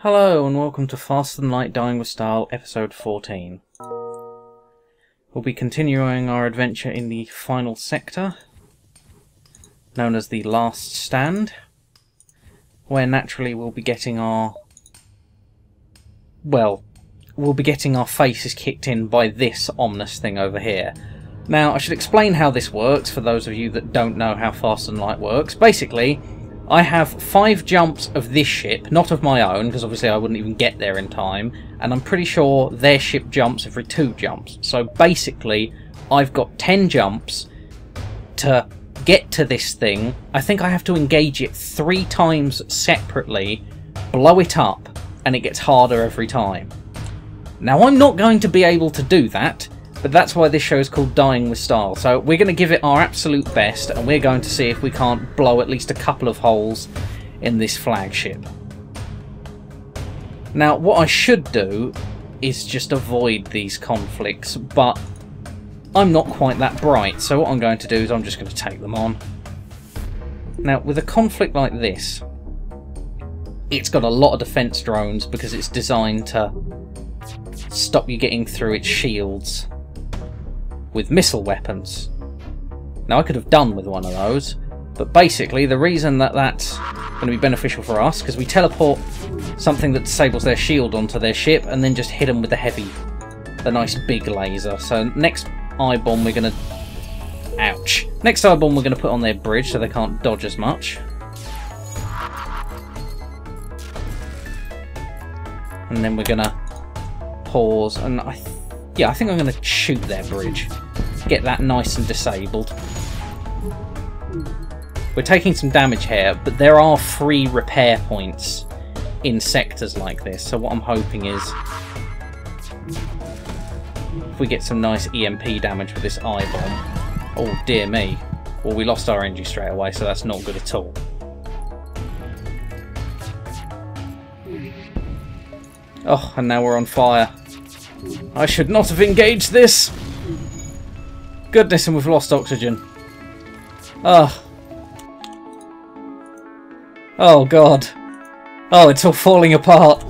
Hello and welcome to Faster Than Light Dying with Style, episode 14. We'll be continuing our adventure in the final sector, known as the Last Stand, where naturally we'll be getting our... well, we'll be getting our faces kicked in by this ominous thing over here. Now, I should explain how this works for those of you that don't know how Faster Than Light works. Basically, I have 5 jumps of this ship, not of my own, because obviously I wouldn't even get there in time, and I'm pretty sure their ship jumps every 2 jumps. So basically, I've got 10 jumps to get to this thing. I think I have to engage it 3 times separately, blow it up, and it gets harder every time. Now, I'm not going to be able to do that, but that's why this show is called Dying with Style. So we're going to give it our absolute best, and we're going to see if we can't blow at least a couple of holes in this flagship. Now, what I should do is just avoid these conflicts, but I'm not quite that bright, so what I'm going to do is I'm just going to take them on. Now, with a conflict like this, it's got a lot of defense drones because it's designed to stop you getting through its shields with missile weapons. Now, I could have done with one of those, but basically the reason that that's going to be beneficial for us, because we teleport something that disables their shield onto their ship and then just hit them with the nice big laser. So next eye bomb we're going to... ouch. Next eye bomb we're going to put on their bridge so they can't dodge as much. And then we're going to pause, and I think I'm going to shoot their bridge. Get that nice and disabled. We're taking some damage here, but there are free repair points in sectors like this, so what I'm hoping is if we get some nice EMP damage with this eye bomb. Oh dear me. Well, we lost our energy straight away, so that's not good at all. Oh, and now we're on fire. I should not have engaged this! Goodness, and we've lost oxygen. Oh. Oh god. Oh, it's all falling apart.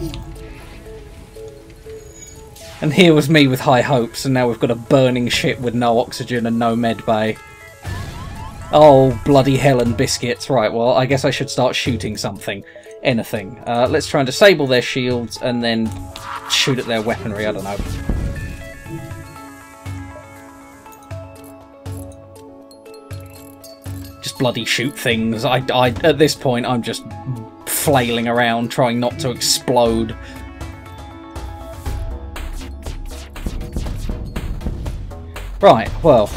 And here was me with high hopes, and now we've got a burning ship with no oxygen and no med bay. Oh, bloody hell and biscuits. Right, well, I guess I should start shooting something. Anything. Let's try and disable their shields and then shoot at their weaponry, I don't know. Just bloody shoot things. At this point, I'm just flailing around, trying not to explode. Right, well,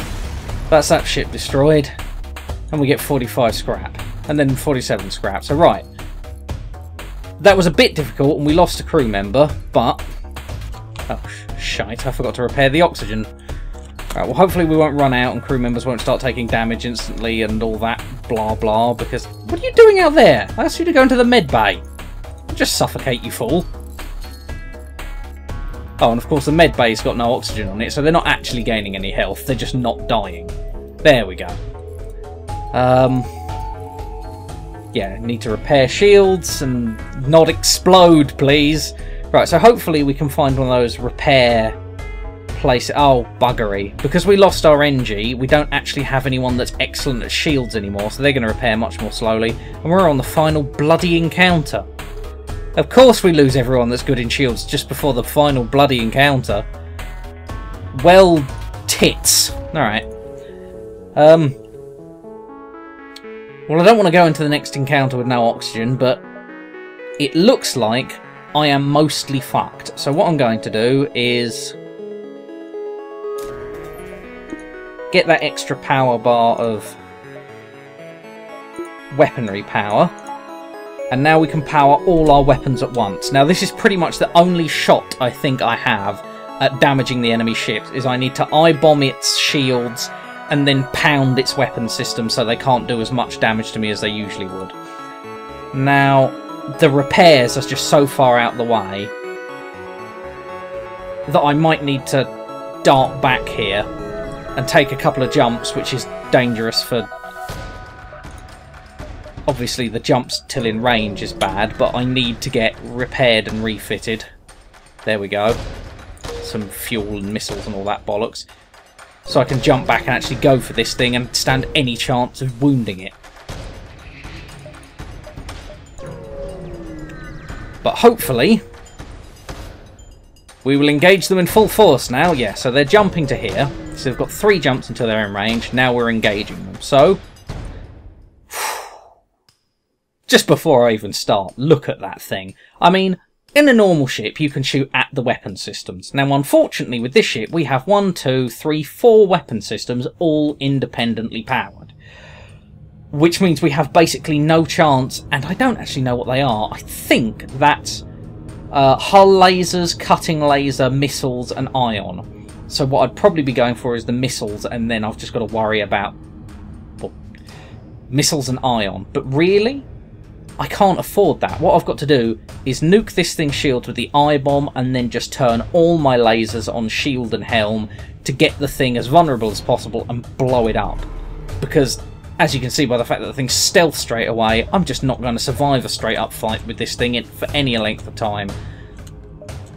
that's that ship destroyed. And we get 45 scrap. And then 47 scrap. So, right. That was a bit difficult, and we lost a crew member, but... oh, shite, I forgot to repair the oxygen. Right, well, hopefully we won't run out, and crew members won't start taking damage instantly, and all that blah blah, because... what are you doing out there? I asked you to go into the med bay. I'll just suffocate, you fool. Oh, and of course the med bay's got no oxygen on it, so they're not actually gaining any health, they're just not dying. There we go. Yeah, need to repair shields and not explode, please. Right, so hopefully we can find one of those repair places. Oh, buggery. Because we lost our NG, we don't actually have anyone that's excellent at shields anymore, so they're going to repair much more slowly. And we're on the final bloody encounter. Of course we lose everyone that's good in shields just before the final bloody encounter. Well, tits. Alright. Well, I don't want to go into the next encounter with no oxygen, but it looks like I am mostly fucked. So what I'm going to do is get that extra power bar of weaponry power, and now we can power all our weapons at once. Now, this is pretty much the only shot I think I have at damaging the enemy ships, is I need to eye-bomb its shields and then pound its weapon system so they can't do as much damage to me as they usually would. Now, the repairs are just so far out the way that I might need to dart back here and take a couple of jumps, which is dangerous for Obviously the jumps till in range is bad, but I need to get repaired and refitted. There we go. Some fuel and missiles and all that bollocks. So I can jump back and actually go for this thing and stand any chance of wounding it. But hopefully we will engage them in full force now. Yeah, so they're jumping to here. So they've got 3 jumps until they're in range. Now we're engaging them. So, just before I even start, look at that thing. I mean, in a normal ship, you can shoot at the weapon systems. Now, unfortunately, with this ship, we have 1, 2, 3, 4 weapon systems, all independently powered. Which means we have basically no chance, and I don't actually know what they are. I think that's hull lasers, cutting laser, missiles, and ion. So what I'd probably be going for is the missiles, and then I've just got to worry about, well, missiles and ion. But really, I can't afford that. What I've got to do is nuke this thing's shield with the I-bomb, and then just turn all my lasers on shield and helm to get the thing as vulnerable as possible and blow it up. Because, as you can see by the fact that the thing's stealth straight away, I'm just not going to survive a straight up fight with this thing for any length of time.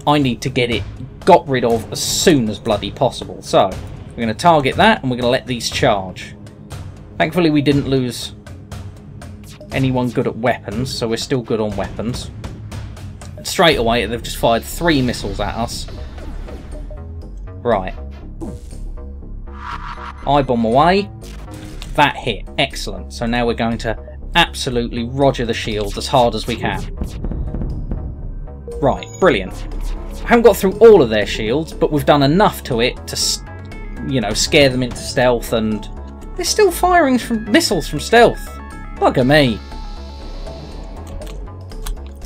I need to get it got rid of as soon as bloody possible. So, we're going to target that and we're going to let these charge. Thankfully we didn't lose anyone good at weapons, so we're still good on weapons. And straight away they've just fired 3 missiles at us. Right. I-bomb away. That hit. Excellent. So now we're going to absolutely roger the shield as hard as we can. Right. Brilliant. I haven't got through all of their shields, but we've done enough to it to, you know, scare them into stealth, and they're still firing missiles from stealth. Bugger me.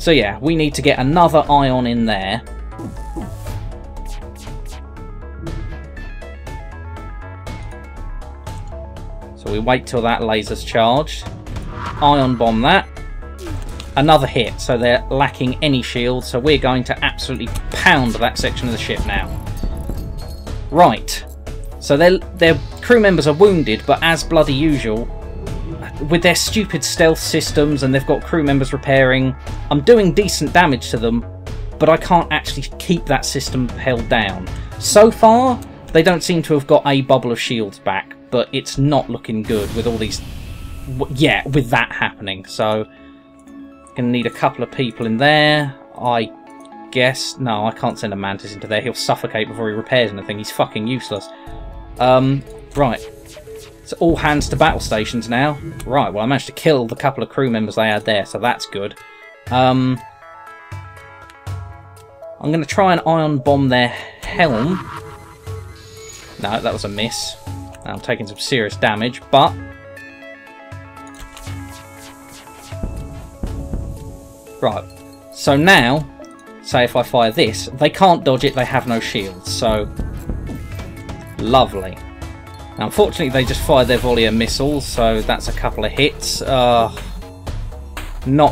So yeah, we need to get another ion in there. So we wait till that laser's charged. Ion bomb that. Another hit, so they're lacking any shield, so we're going to absolutely pound that section of the ship now. Right. So their crew members are wounded, but as bloody usual, with their stupid stealth systems, and they've got crew members repairing, I'm doing decent damage to them, but I can't actually keep that system held down. So far, they don't seem to have got a bubble of shields back, but it's not looking good with all these... yeah, with that happening. So, gonna need a couple of people in there, I guess. No, I can't send a Mantis into there. He'll suffocate before he repairs anything. He's fucking useless. Right. So all hands to battle stations now. Right, well I managed to kill the couple of crew members they had there, so that's good. I'm going to try and ion bomb their helm. No, that was a miss. I'm taking some serious damage, but... right, so now, say if I fire this, they can't dodge it, they have no shields, so... lovely. Now, unfortunately, they just fired their volley of missiles, so that's a couple of hits. Not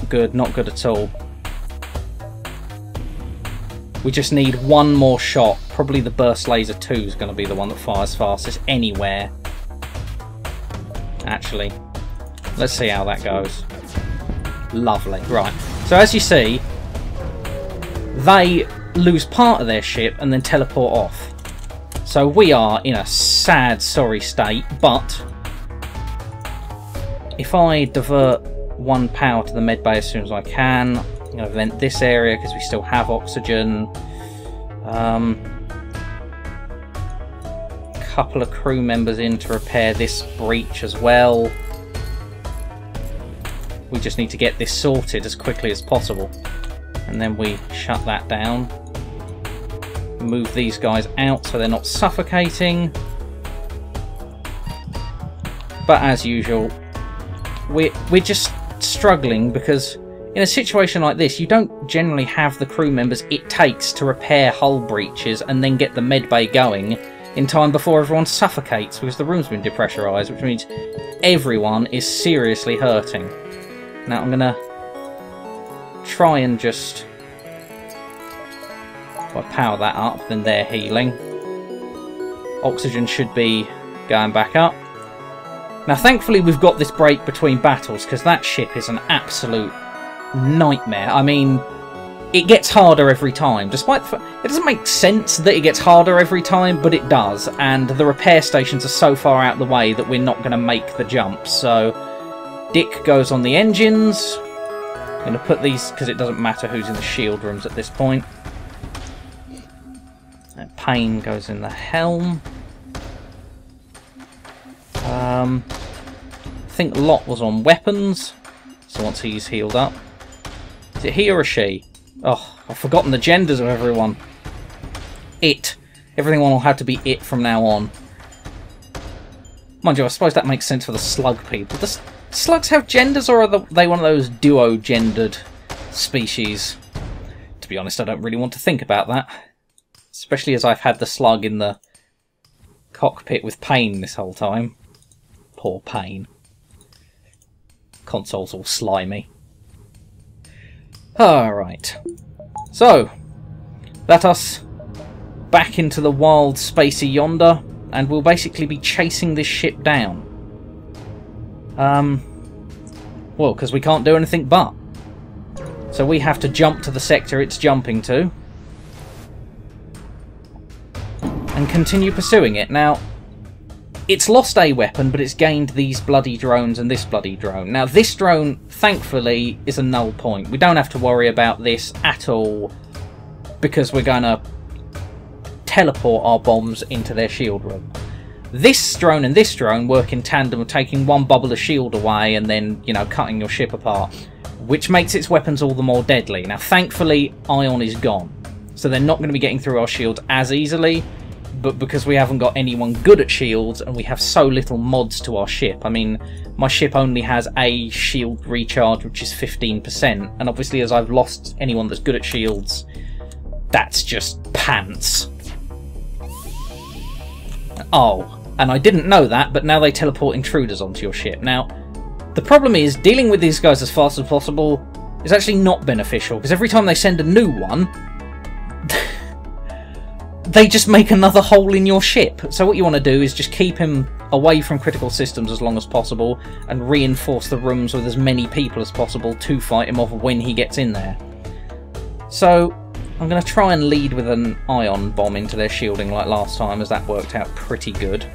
good, not good at all. We just need one more shot. Probably the Burst Laser 2 is going to be the one that fires fastest anywhere. Actually, let's see how that goes. Lovely. Right, so as you see, they lose part of their ship and then teleport off. So we are in a sad, sorry state, but if I divert one power to the medbay as soon as I can, I'm going to vent this area because we still have oxygen. Couple of crew members in to repair this breach as well. We just need to get this sorted as quickly as possible. And then we shut that down. Move these guys out so they're not suffocating. But as usual, we're just struggling because in a situation like this, you don't generally have the crew members it takes to repair hull breaches and then get the medbay going in time before everyone suffocates because the room's been depressurised, which means everyone is seriously hurting. Now I'm going to try and just... if I power that up, then they're healing. Oxygen should be going back up. Now, thankfully, we've got this break between battles, because that ship is an absolute nightmare. I mean, it gets harder every time. Despite it doesn't make sense that it gets harder every time, but it does. And the repair stations are so far out the way that we're not going to make the jump. So, Dick goes on the engines. I'm going to put these, because it doesn't matter who's in the shield rooms at this point. And Payne goes in the helm. I think Lot was on weapons, so once he's healed up. Is it he or a she? Oh, I've forgotten the genders of everyone. It. Everything will have to be it from now on. Mind you, I suppose that makes sense for the slug people. Does slugs have genders, or are they one of those duo-gendered species? To be honest, I don't really want to think about that. Especially as I've had the slug in the cockpit with Payne this whole time. Poor Payne. Console's all slimy. Alright. So, let us back into the wild spacey yonder, and we'll basically be chasing this ship down. Well, because we can't do anything but. So we have to jump to the sector it's jumping to. And continue pursuing it. Now, it's lost a weapon, but it's gained these bloody drones and this bloody drone. Now, this drone, thankfully, is a null point. We don't have to worry about this at all, because we're going to teleport our bombs into their shield room. This drone and this drone work in tandem, taking one bubble of shield away and then, you know, cutting your ship apart, which makes its weapons all the more deadly. Now, thankfully, Ion is gone, so they're not going to be getting through our shields as easily. But because we haven't got anyone good at shields, and we have so little mods to our ship, I mean, my ship only has a shield recharge, which is 15%, and obviously as I've lost anyone that's good at shields, that's just pants. Oh, and I didn't know that, but now they teleport intruders onto your ship. Now, the problem is, dealing with these guys as fast as possible is actually not beneficial, because every time they send a new one, they just make another hole in your ship. So what you want to do is just keep him away from critical systems as long as possible, and reinforce the rooms with as many people as possible to fight him off when he gets in there. So I'm going to try and lead with an ion bomb into their shielding like last time, as that worked out pretty good.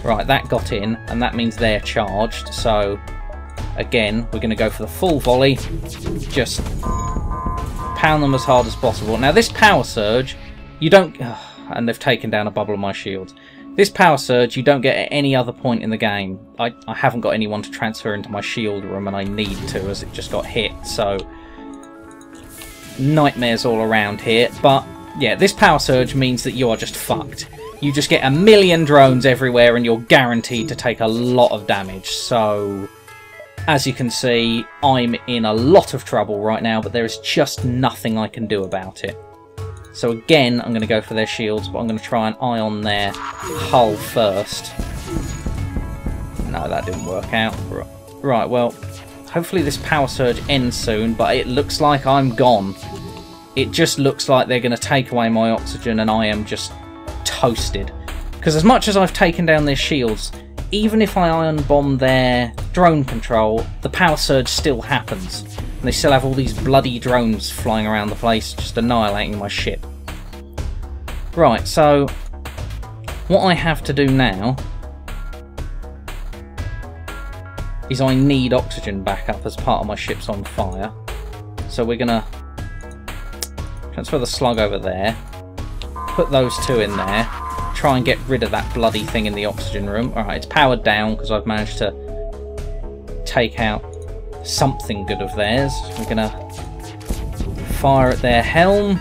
Right, that got in, and that means they're charged, so again, we're going to go for the full volley, just pound them as hard as possible. Now this power surge, you don't... and they've taken down a bubble of my shields. This power surge you don't get at any other point in the game. I haven't got anyone to transfer into my shield room, and I need to, as it just got hit, so nightmares all around here. But yeah, this power surge means that you are just fucked. You just get a million drones everywhere and you're guaranteed to take a lot of damage. So, as you can see, I'm in a lot of trouble right now, but there is just nothing I can do about it. So again, I'm going to go for their shields, but I'm going to try and ion their hull first. No, that didn't work out. Right, well, hopefully this power surge ends soon, but it looks like I'm gone. It just looks like they're going to take away my oxygen and I am just toasted. Because as much as I've taken down their shields, even if I ion bomb their drone control, the power surge still happens. And they still have all these bloody drones flying around the place, just annihilating my ship. Right, so what I have to do now is I need oxygen backup as part of my ship's on fire. So we're going to transfer the slug over there. Put those two in there, try and get rid of that bloody thing in the oxygen room. Alright, it's powered down because I've managed to take out something good of theirs. We're going to fire at their helm,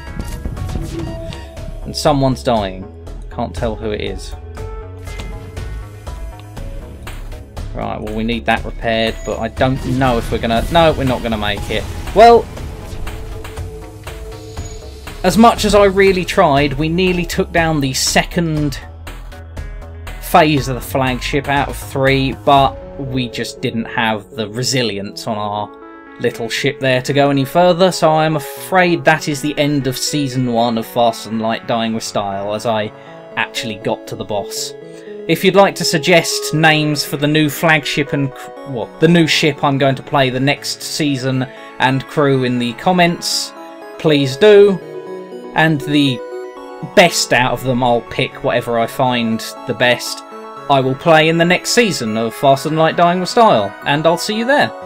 and someone's dying. Can't tell who it is. Right, well, we need that repaired, but I don't know if we're going to... No, we're not going to make it. Well, as much as I really tried, we nearly took down the second phase of the flagship out of 3, but we just didn't have the resilience on our little ship there to go any further, so I'm afraid that is the end of Season 1 of Fast and Light Dying with Style, as I actually got to the boss. If you'd like to suggest names for the new flagship and the new ship I'm going to play the next season and crew in the comments, please do. And the best out of them, I'll pick whatever I find the best. I will play in the next season of Fast and Light Dying with Style, and I'll see you there.